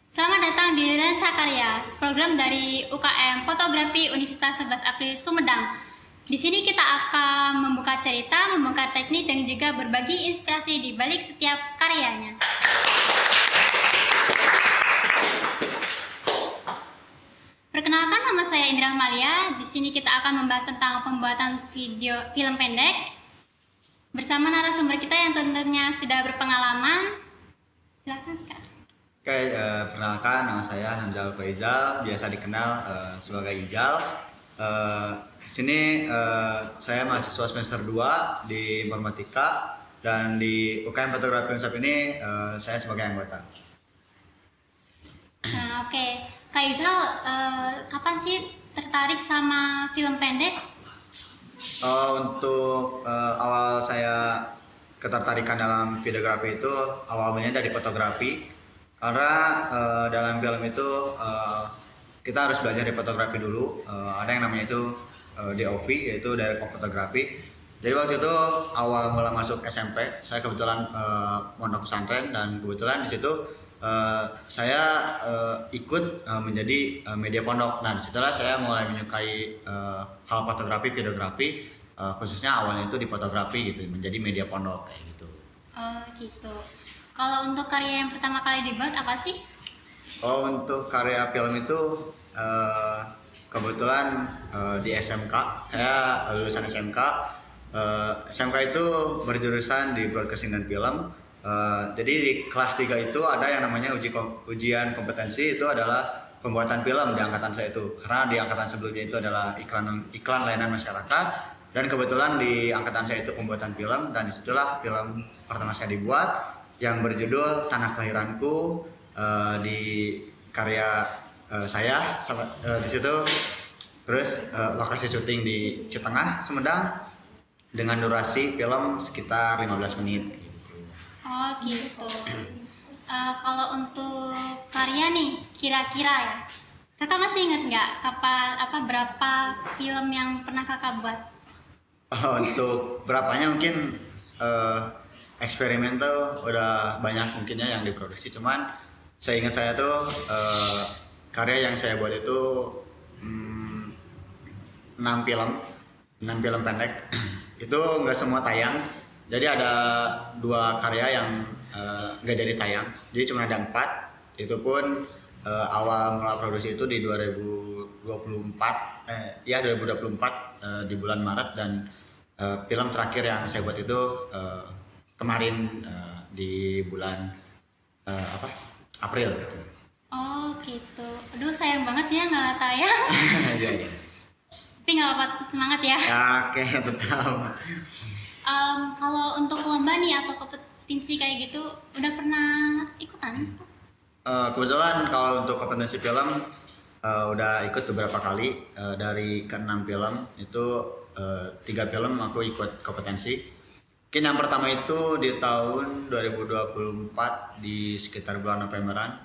Selamat datang di Lensa Karya, program dari UKM Fotografi Universitas 11 April Sumedang. Di sini kita akan membuka cerita, membuka teknik, dan juga berbagi inspirasi di balik setiap karyanya. Perkenalkan, nama saya Indra Malia. Di sini kita akan membahas tentang pembuatan film pendek bersama narasumber kita yang tentunya sudah berpengalaman. Silakan, Kak. Oke, perkenalkan nama saya Hamzal Faizal, biasa dikenal sebagai Ijal. Di sini saya mahasiswa semester 2 di Informatika dan di UKM Fotografi Unsap ini saya sebagai anggota. Nah, oke. Kak Izal, kapan sih tertarik sama film pendek? Untuk awal saya ketertarikan dalam videografi itu awalnya dari fotografi. Karena dalam film itu kita harus belajar di fotografi dulu. Ada yang namanya itu DOV, yaitu Direct of Photography. Jadi waktu itu awal mulai masuk SMP, saya kebetulan mondok pesantren dan kebetulan di situ saya ikut menjadi media pondok. Nah disitulah saya mulai menyukai hal fotografi, videografi, khususnya awalnya itu di fotografi gitu, menjadi media pondok kayak gitu. Oh, gitu. Kalau untuk karya yang pertama kali dibuat apa sih? Oh, untuk karya film itu kebetulan di SMK, saya lulusan SMK. SMK itu berjurusan di broadcasting dan film. Jadi di kelas 3 itu ada yang namanya ujian kompetensi, itu adalah pembuatan film di angkatan saya itu. Karena di angkatan sebelumnya itu adalah iklan layanan masyarakat, dan kebetulan di angkatan saya itu pembuatan film, dan disitulah film pertama saya dibuat yang berjudul Tanah Kelahiranku. Di karya saya di situ. Terus lokasi syuting di Citengah, Sumedang, dengan durasi film sekitar 15 menit. Oh, gitu. Kalau untuk karya nih, kira-kira ya, kakak masih inget nggak berapa film yang pernah kakak buat? Untuk berapanya mungkin eksperimen tuh udah banyak mungkinnya yang diproduksi, cuman seingat saya tuh karya yang saya buat itu 6 film pendek. Itu nggak semua tayang, jadi ada 2 karya yang nggak jadi tayang, jadi cuma ada 4. Itu pun awal mulai produksi itu di 2024 di bulan Maret, dan film terakhir yang saya buat itu kemarin di bulan April gitu. Oh, gitu. Aduh, sayang banget ya nggak tayang. Iya, iya. Tapi nggak apa-apa, tetap semangat ya. Ya, oke, tetap. Kalau untuk lomba nih atau kompetisi kayak gitu, udah pernah ikutan? Kebetulan kalau untuk kompetensi film udah ikut beberapa kali. Dari ke-6 film itu 3 film aku ikut kompetensi. Mungkin yang pertama itu di tahun 2024 di sekitar bulan Novemberan.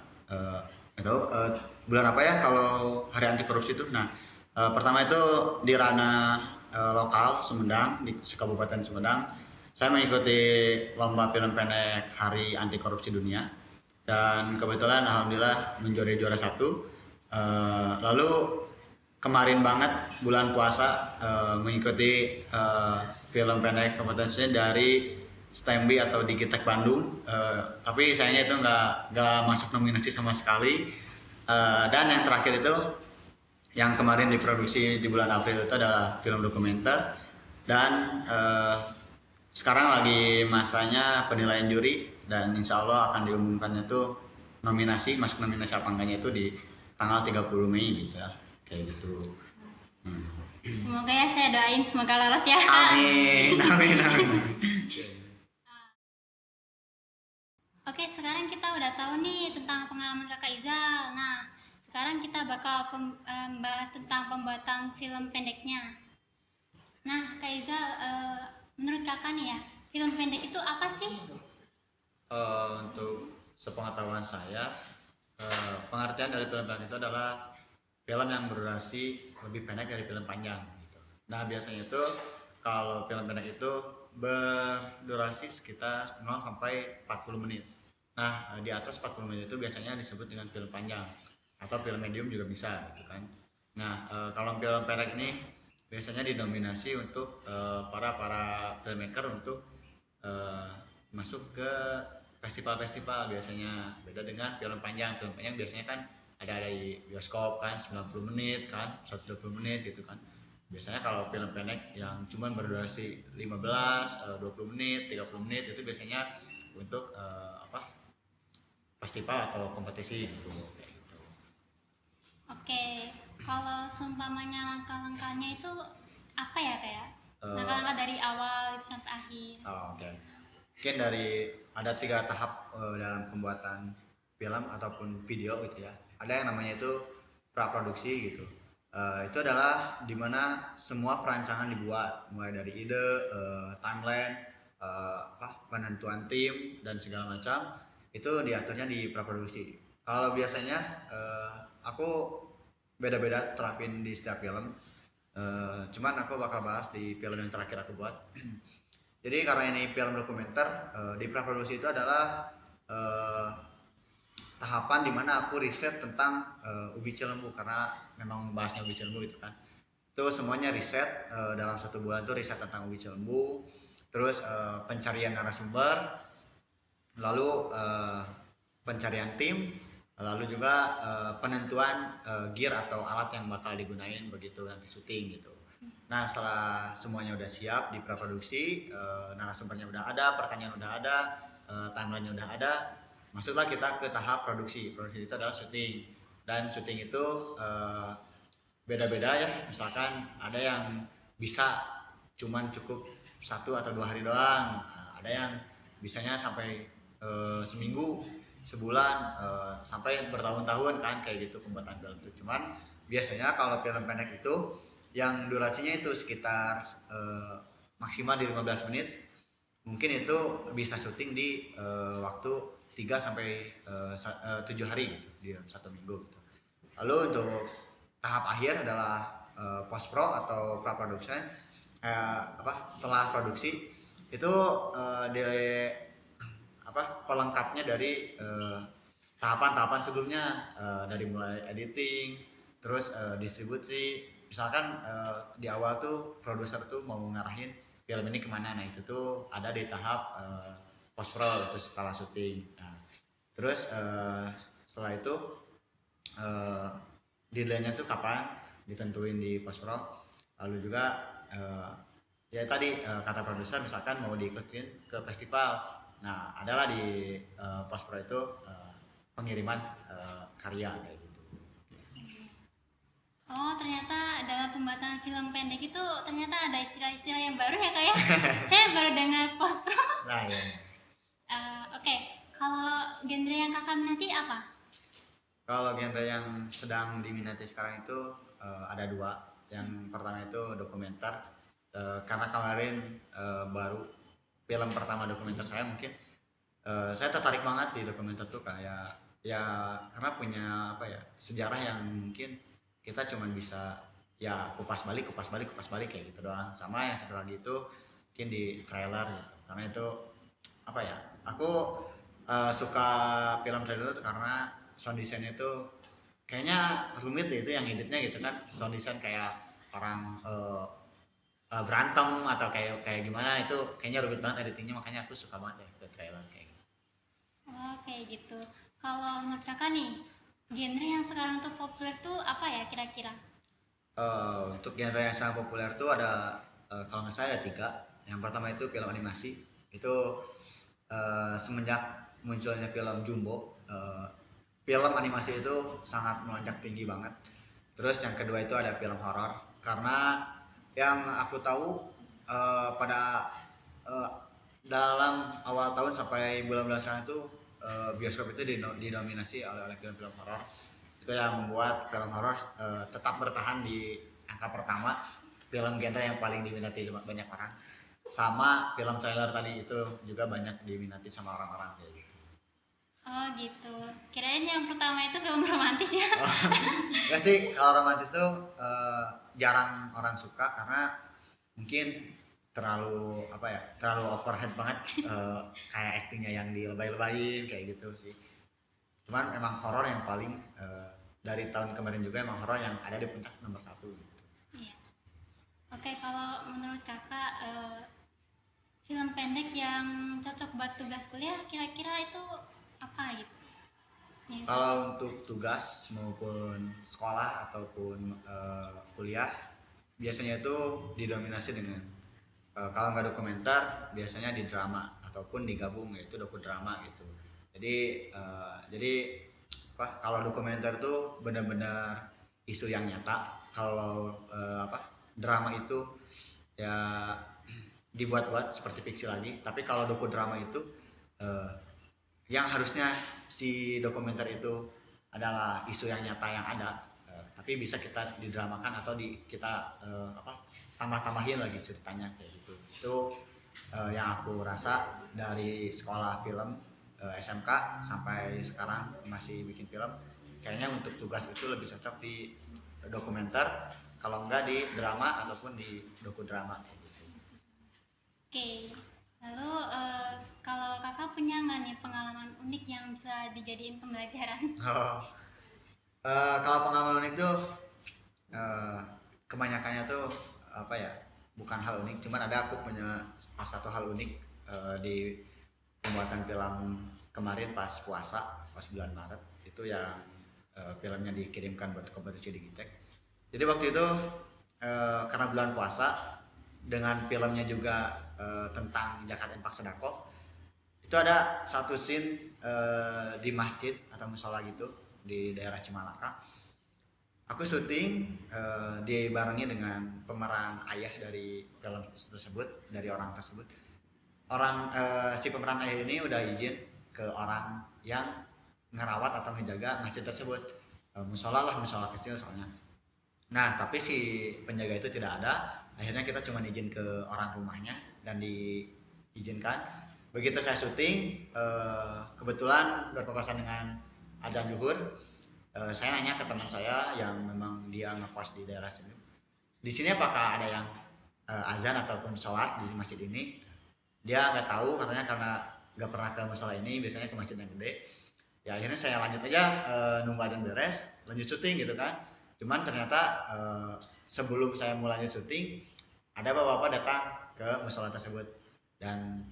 Bulan apa ya kalau hari anti korupsi itu. Nah, pertama itu di ranah lokal Sumedang, di Kabupaten Sumedang. Saya mengikuti lomba film pendek Hari Anti Korupsi Dunia, dan kebetulan alhamdulillah menjadi juara 1. Lalu kemarin banget bulan puasa mengikuti film pendek kompetensinya dari STEMBI atau Digitek Bandung, tapi sayangnya itu nggak masuk nominasi sama sekali. Dan yang terakhir itu yang kemarin diproduksi di bulan April itu adalah film dokumenter, dan sekarang lagi masanya penilaian juri, dan insya Allah akan diumumkannya tuh masuk nominasi apa enggaknya itu di tanggal 30 Mei gitu ya, kayak gitu. Semoga ya, saya doain semoga lolos ya. Amin, amin, amin. Oke, sekarang kita udah tahu nih tentang pengalaman kakak Izal. Nah, sekarang kita bakal membahas tentang pembuatan film pendeknya. Nah, Kak Izal, menurut kakak nih ya, film pendek itu apa sih? Untuk sepengetahuan saya, pengertian dari film pendek itu adalah film yang berdurasi lebih pendek dari film panjang gitu. Nah biasanya itu kalau film pendek itu berdurasi sekitar 0 sampai 40 menit. Nah, di atas 40 menit itu biasanya disebut dengan film panjang atau film medium juga bisa gitu kan. Nah, kalau film pendek ini biasanya didominasi untuk para filmmaker untuk eh, masuk ke festival-festival biasanya. Beda dengan film panjang. Film panjang biasanya kan ada di bioskop kan 90 menit kan, 120 menit gitu kan. Biasanya kalau film pendek yang cuman berdurasi 15, 20 menit, 30 menit itu biasanya untuk festival atau kompetisi gitu kayak gitu. Oke, kalau seumpamanya langkah-langkahnya itu apa ya kayak Eh, langkah-langkah dari awal gitu sampai akhir. Oke. Mungkin dari ada 3 tahap dalam pembuatan film ataupun video gitu ya. Ada yang namanya itu praproduksi gitu. Itu adalah dimana semua perancangan dibuat mulai dari ide, timeline, penentuan tim dan segala macam itu diaturnya di praproduksi. Kalau biasanya aku beda-beda terapin di setiap film. Cuman aku bakal bahas di film yang terakhir aku buat. Jadi karena ini film dokumenter, di praproduksi itu adalah eh, tahapan dimana aku riset tentang ubi cilembu karena memang bahasnya ubi cilembu gitu kan. Itu semuanya riset dalam 1 bulan tuh riset tentang ubi cilembu, terus pencarian narasumber, lalu pencarian tim, lalu juga penentuan gear atau alat yang bakal digunain begitu nanti syuting gitu. Nah setelah semuanya udah siap di praproduksi, narasumbernya udah ada, pertanyaan udah ada, timelinenya udah ada, masuklah kita ke tahap produksi. Produksi itu adalah syuting, dan syuting itu beda-beda ya. Misalkan ada yang bisa cuman cukup 1 atau 2 hari doang, ada yang bisanya sampai seminggu, sebulan, sampai bertahun-tahun kan kayak gitu pembuatan film itu. Cuman biasanya kalau film pendek itu yang durasinya itu sekitar maksimal di 15 menit, mungkin itu bisa syuting di waktu 3 sampai 7 hari gitu di 1 minggu gitu. Lalu untuk tahap akhir adalah post pro atau pra production, setelah produksi itu di pelengkapnya dari tahapan-tahapan sebelumnya, dari mulai editing, terus distribusi. Misalkan di awal tuh produser tuh mau ngarahin film ini kemana, nah itu tuh ada di tahap post pro itu setelah syuting. Nah, terus setelah itu deadline-nya tuh kapan ditentuin di post pro. Lalu juga ya tadi kata produser misalkan mau diikutin ke festival, nah adalah di post pro itu pengiriman karya kayak gitu. Oh, ternyata dalam pembuatan film pendek itu ternyata ada istilah-istilah yang baru ya kak ya. Saya baru dengar post pro. Nah ya, Oke, kalau genre yang kakak minati apa? kalau genre yang sedang diminati sekarang itu ada 2. Yang pertama itu dokumenter, karena kemarin baru film pertama dokumenter saya mungkin. Saya tertarik banget di dokumenter tuh kayak ya karena punya apa ya sejarah yang mungkin kita cuman bisa ya kupas balik kayak gitu doang. Sama yang satu lagi itu mungkin di trailer gitu. Karena itu apa ya, aku suka film trailer itu karena sound design-nya itu kayaknya rumit deh, itu yang editnya gitu kan, sound design kayak orang berantem atau kayak kayak gimana, itu kayaknya rumit banget editingnya, makanya aku suka banget deh ke trailer kayak gitu. Oh, kayak gitu. Kalau menurut kakak nih, genre yang sekarang tuh populer tuh apa ya kira-kira? Untuk genre yang sangat populer tuh ada kalau nggak salah ada 3. Yang pertama itu film animasi. Itu semenjak munculnya film Jumbo, film animasi itu sangat melonjak tinggi banget. Terus yang kedua itu ada film horor. Karena yang aku tahu pada eh, dalam awal tahun sampai bulan-bulan sekarang itu bioskop itu didominasi oleh film-film horor. Itu yang membuat film horor tetap bertahan di angka pertama film genre yang paling diminati banyak orang. Sama film trailer tadi itu juga banyak diminati sama orang-orang kayak gitu. Oh gitu. Kirain yang pertama itu film romantis ya. Oh, enggak sih, kalau romantis tuh jarang orang suka karena mungkin terlalu apa ya, terlalu overhead banget, kayak actingnya yang dilebay-lebayin kayak gitu sih. Cuman emang horor yang paling dari tahun kemarin juga emang horor yang ada di puncak nomor 1 gitu. Iya. Oke, kalau menurut kakak film pendek yang cocok buat tugas kuliah kira-kira itu apa gitu? Kalau untuk tugas maupun sekolah ataupun kuliah biasanya itu didominasi dengan kalau nggak dokumenter biasanya di drama ataupun digabung yaitu dokudrama gitu. Jadi kalau dokumenter tuh benar-benar isu yang nyata. Kalau drama itu ya dibuat-buat seperti fiksi lagi. Tapi kalau dokudrama itu eh, yang harusnya si dokumenter itu adalah isu yang nyata yang ada, tapi bisa kita didramakan atau kita tambah-tambahin lagi ceritanya kayak gitu. Itu yang aku rasa dari sekolah film SMK sampai sekarang masih bikin film, kayaknya untuk tugas itu lebih cocok di dokumenter kalau enggak di drama ataupun di dokudrama kayak gitu. Oke, lalu kalau kakak punya nggak nih pengalaman unik yang bisa dijadiin pembelajaran? Kalau pengalaman unik tuh kebanyakannya tuh apa ya, bukan hal unik, cuman ada aku punya satu hal unik di pembuatan film kemarin pas puasa, pas bulan Maret itu yang filmnya dikirimkan buat kompetisi Digitek. Jadi waktu itu karena bulan puasa dengan filmnya juga tentang Zakat Infak Sedekah, itu ada satu scene di masjid atau musola gitu di daerah Cimalaka. Aku syuting dibarengi dengan pemeran ayah dari film tersebut, dari orang tersebut. Si pemeran ayah ini udah izin ke orang yang ngerawat atau ngejaga masjid tersebut, musola kecil soalnya. Nah tapi si penjaga itu tidak ada. Akhirnya kita cuma izin ke orang rumahnya dan diizinkan. Begitu saya syuting, kebetulan berpapasan dengan adzan zuhur. Saya nanya ke teman saya yang memang dia ngekos di daerah sini. Di sini apakah ada yang azan ataupun sholat di masjid ini? Dia nggak tahu karena nggak pernah ke musola ini, biasanya ke masjid yang gede. Ya akhirnya saya lanjut aja nunggu adzan beres, lanjut syuting gitu kan. Cuman ternyata sebelum saya mulai syuting, ada bapak-bapak datang ke musola tersebut. Dan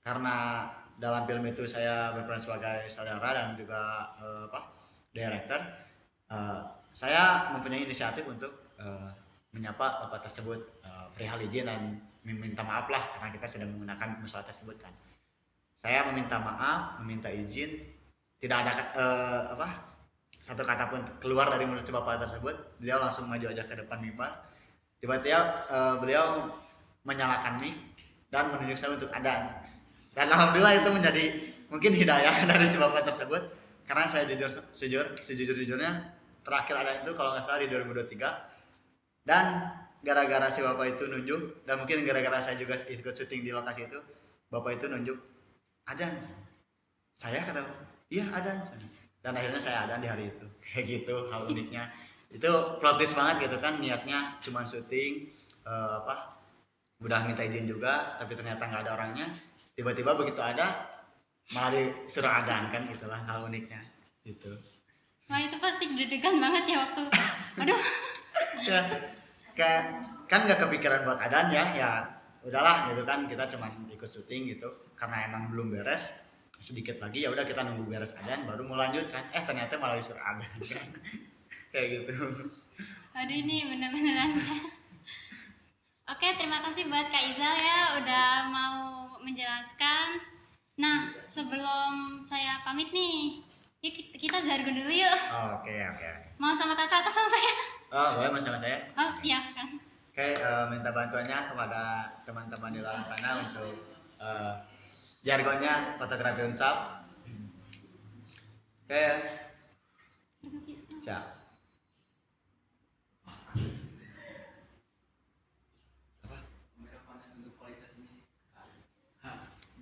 karena dalam film itu saya berperan sebagai saudara dan juga director, saya mempunyai inisiatif untuk menyapa bapak tersebut perihal izin dan meminta maaf lah karena kita sudah menggunakan musola tersebut kan. Saya meminta maaf, meminta izin, tidak ada satu kata pun keluar dari mulut bapak tersebut. Beliau langsung maju aja ke depan mimbar. Tiba-tiba beliau menyalakan mic dan menunjuk saya untuk adzan. Dan alhamdulillah itu menjadi mungkin hidayah dari si bapak tersebut. Karena saya sejujurnya terakhir ada itu kalau nggak salah di 2023, dan gara-gara si bapak itu nunjuk dan mungkin gara-gara saya juga ikut syuting di lokasi itu, bapak itu nunjuk adzan. Saya kata iya adzan, dan akhirnya saya adzan di hari itu. Kayak gitu hal uniknya. Itu plot twist banget gitu kan, niatnya cuma syuting udah minta izin juga tapi ternyata nggak ada orangnya, tiba-tiba begitu ada malah disuruh adzan kan, itulah hal uniknya gitu. Wah itu pasti deg-degan banget ya waktu, aduh. Ya kayak kan nggak kepikiran buat adzan ya udahlah gitu kan, kita cuman ikut syuting gitu karena emang belum beres, sedikit lagi ya udah kita nunggu beres adzan baru mau lanjut kan, ternyata malah disuruh adzan kan. Kayak gitu. Aduh ini bener-beneran. Oke, terima kasih buat Kak Izal ya udah mau menjelaskan. Nah, sebelum saya pamit nih, yuk kita jargon dulu yuk. Oke. Mau sama kakak atau sama saya? Boleh sama saya. Oh, silakan. Oke, minta bantuannya kepada teman-teman di luar sana untuk jargonnya fotografi unsap. Oke. Siap.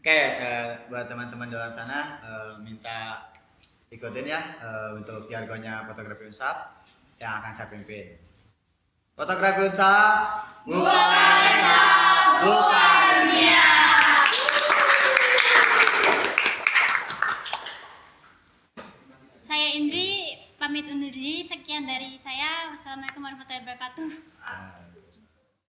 Oke, buat teman-teman di luar sana minta ikutin ya untuk jargonnya fotografi unsap yang akan saya pimpin. Fotografi Unsa, Buka Desa, buka dunia. Saya Indri pamit undur diri. Sekian dari saya. Wassalamualaikum warahmatullahi wabarakatuh. Nah.